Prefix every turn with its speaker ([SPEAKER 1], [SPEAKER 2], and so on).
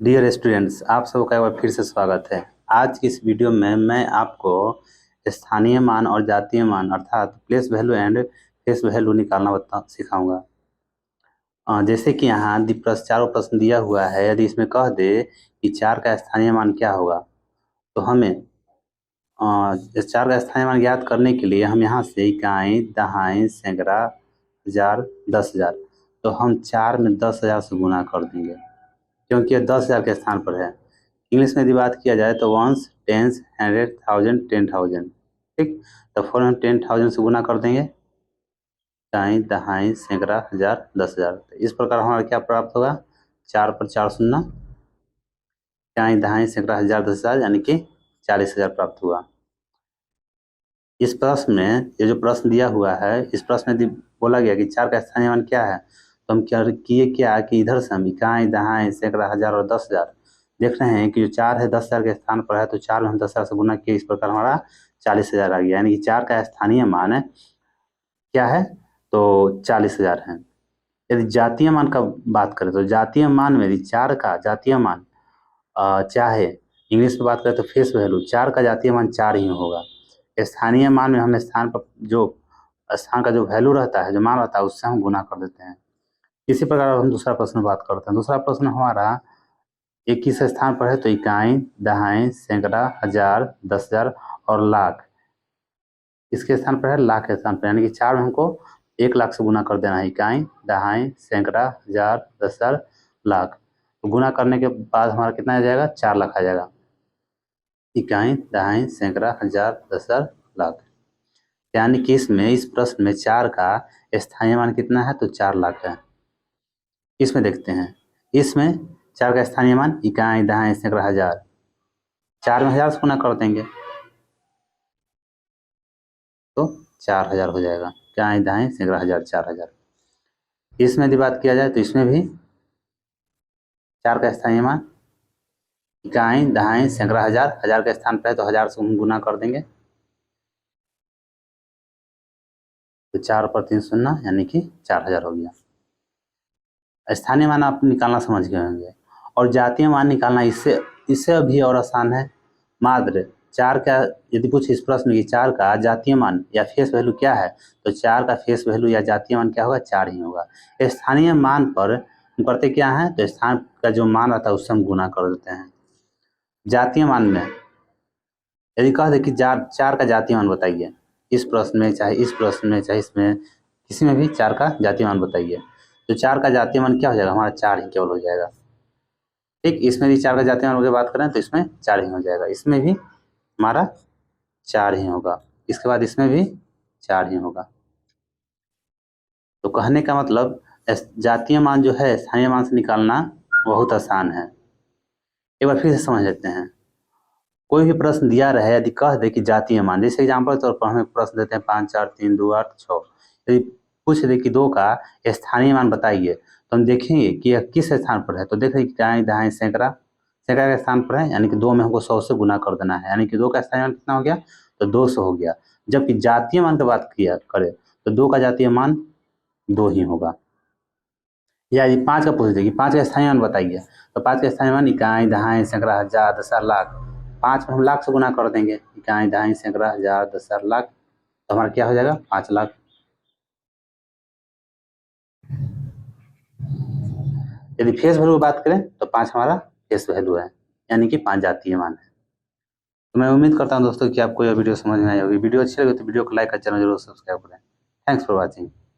[SPEAKER 1] Dear students, आप सबका एक बार फिर से स्वागत है। आज की इस वीडियो में मैं आपको स्थानीय मान और जातीय मान अर्थात place value and face value निकालना सिखाऊंगा। जैसे कि यहाँ चारों प्रश्न दिया हुआ है। यदि इसमें कह दे कि 4 का स्थानीय मान क्या होगा, तो हमें इस 4 का स्थानीय मान ज्ञात करने के लिए हम यहाँ से इकाई, दहाई, सैकड़ा, हजार, 10,000, तो हम 4 में 10,000 से गुना कर देंगे, क्योंकि यह 10,000 के स्थान पर है। इंग्लिश में यदि बात किया जाए तो वंस, टेंस, 100, 1000, 10,000। ठीक, तो फॉर हम 10,000 से गुना कर देंगे। इकाई, दहाई, सैकड़ा, हजार, 10,000। तो इस प्रकार हमारा क्या प्राप्त होगा? 4 पर 4 शून्य, इकाई, दहाई, सैकड़ा, हजार, 10,000, यानी कि 40,000 प्राप्त हुआ। इस प्रश्न में ये जो प्रश्न दिया हुआ है, इस प्रश्न में यदि बोला गया कि 4 का स्थानीय मान क्या है, तो हम क्या किए कि इधर से हम इकाई, दहाई, सैकड़ा, हजार और 10,000 देख रहे हैं कि जो 4 है 10,000 के स्थान पर है, तो 4 में हम 10,000 से गुना किए, इस प्रकार हमारा 40,000 आ गया। यानी कि 4 का स्थानीय मान है क्या है, तो 40,000 है। यदि जातीय मान का बात करें तो जातीय मान में यदि 4 का जातीय मान चाहे इंग्लिश में बात करें तो फेस वैल्यू, 4 का जातीय मान 4 ही होगा। स्थानीय मान में हम स्थान पर जो स्थान का जो वैल्यू रहता है, जो मान रहता है, उससे हम गुना कर देते हैं। इसी प्रकार हम दूसरा प्रश्न बात करते हैं। दूसरा प्रश्न हमारा 21 स्थान पर है, तो इकाई, दहाई, सैकड़ा, हजार, 10,000 और लाख इसके स्थान पर है, लाख के स्थान पर, यानी कि 4 में हमको 1,00,000 से गुना कर देना है। इकाई, दहाई, सैकड़ा, हजार, 10,000, लाख। तो गुना करने के बाद हमारा कितना आ जाएगा? 4,00,000 आ जाएगा। इकाई, दहाई, सैकड़ा, हजार, 10,000, लाख। यानी कि इस प्रश्न में 4 का स्थानीय मान कितना है, तो 4,00,000 है। इसमें देखते हैं, इसमें 4 का स्थानीय मान इकाई, दहाई, सैकड़ा, हजार, 4 में 1000 से गुना कर देंगे तो 4,000 हो जाएगा। इकाई, दहाई, सैकड़ा, हजार, 4,000। इसमें यदि बात किया जाए तो इसमें भी 4 का स्थानीय मान इकाई, दहाई, सैकड़ा, हजार, हजार के स्थान पर है, तो 1000 से हम गुना कर देंगे, तो 4 पर 3 शून्य, यानी कि 4,000 हो गया। स्थानीय मान आप निकालना समझ गए होंगे। और जातीय मान निकालना इससे इससे भी और आसान है। मात्र 4 का यदि कुछ इस प्रश्न में 4 का जातीय मान या फेस वैल्यू क्या है, तो 4 का फेस वैल्यू या जातीय मान क्या होगा? 4 ही होगा। स्थानीय मान पर हम करते क्या है, तो स्थान का जो मान आता है उससे हम गुना कर देते हैं। जातीय मान में यदि कह दे कि 4 का जातीय मान बताइए, इस प्रश्न में चाहे इस प्रश्न में चाहे इसमें किसी में भी 4 का जातीय मान बताइए, तो 4 का जातीय मान क्या हो जाएगा? हमारा 4 ही केवल हो जाएगा। ठीक, इसमें भी 4 का जातीय मान की बात करें तो इसमें 4 ही हो जाएगा। इसमें भी हमारा 4 ही होगा, इसके बाद इसमें भी 4 ही होगा। तो कहने का मतलब जातीय मान जो है स्थानीय मान से निकालना बहुत आसान है। एक बार फिर से समझ लेते हैं। कोई भी प्रश्न दिया रहे, यदि कह दे कि जातीय मान, जैसे एग्जाम्पल के तौर पर हमें प्रश्न देते हैं 5, 4, 3, 2, 8, 6, यदि पूछ दे कि 2 का स्थानीय मान बताइए, तो हम देखेंगे कि यह किस स्थान पर है। तो देख रहे दाएं दाएं सैकड़ा, सैकड़ा के स्थान पर है, यानी कि 2 में हमको 100 से गुना कर देना है, यानी कि 2 का स्थानीय मान कितना हो गया? तो 200 हो गया। जबकि जातीय मान की बात किया करे तो 2 का जातीय मान 2 ही होगा। या यदि 5 का पूछ दे कि 5 का स्थानीय मान बताइए, तो 5 का स्थानीय मान इकाई, दहाई, सैकड़ा, हजार, 10,000, लाख। 5 में हम लाख से गुना कर देंगे, इकाई, दहाई, सैकड़ा, हजार, 10,000, लाख, तो हमारा क्या हो जाएगा? 5,00,000। यदि फेस वैल्यू की बात करें तो 5 हमारा फेस वैल्यू है, यानी कि 5 जातीय मान है। तो मैं उम्मीद करता हूँ दोस्तों कि आपको यह वीडियो समझ में आई होगी। वीडियो अच्छी लगे तो वीडियो को लाइक और चैनल जरूर सब्सक्राइब करें। Thanks for watching.